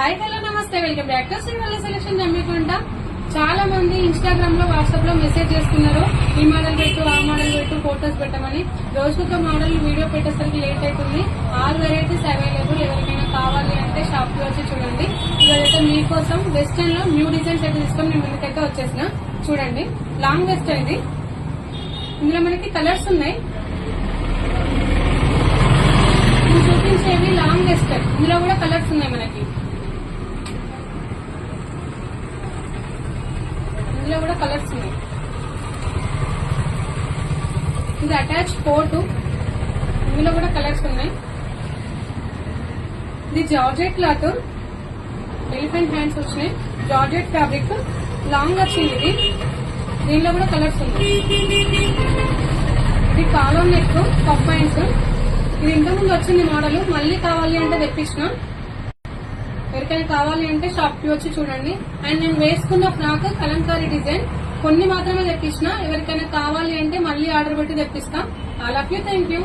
Hi hello నమస్తే welcome back to Srivalli selection Jammikunta. చాలా మంది ఇన్స్టాగ్రామ్ లో వాట్సాప్ లో మెసేజ్ చేస్తున్నారు, ఈ మోడల్ పెట్టు ఆ మోడల్ పెట్టు ఫోటోస్ పెట్టమని. రోజుకొక మోడల్ వీడియో పెట్టేసరికి లేట్ అవుతుంది. 6 వెరైటీస్ అవైలబుల్. ఎవరికైనా కావాలి అంటే షాప్ కి వచ్చి చూడండి. ఇవాళైతే మీకోసం వెస్టర్న్ లో న్యూ డిజైన్స్ అయితే తీసుకొని నేను ముందుకైతే వచ్చేసిన. చూడండి, లాంగ్ వెస్ట్ అయింది. ఇందులో మనకి కలర్స్ ఉన్నాయి. చూపించేవి లాంగ్ వెస్ట్, ఇందులో కూడా కలర్స్ ఉన్నాయి. మనకి ఇందులో కూడా కలర్స్ ఉన్నాయి. ఇది అటాచ్ కోట్, ఇందులో కూడా కలర్స్ ఉన్నాయి. ఇది జార్జెట్ క్లాత్, ఎలిఫెంట్ హ్యాండ్స్ వచ్చినాయి. జార్జెట్ ఫ్యాబ్రిక్ లాంగ్ వచ్చింది. ఇది దీనిలో కూడా కలర్స్ ఉన్నాయి. ఇది కాలర్ నెక్ కప్ పాయింట్స్. ఇది ఇంతకుముందు వచ్చింది మోడల్, మళ్ళీ కావాలి అంటే తెప్పించిన. ఎవరికైనా కావాలి అంటే షాప్ కి వచ్చి చూడండి. అండ్ నేను వేసుకున్న ఫ్రాక్ కలంకారీ డిజైన్ కొన్ని మాత్రమే తెప్పించిన. ఎవరికైనా కావాలి అంటే మళ్ళీ ఆర్డర్ పెట్టి తెప్పిస్తా. I love you, thank you.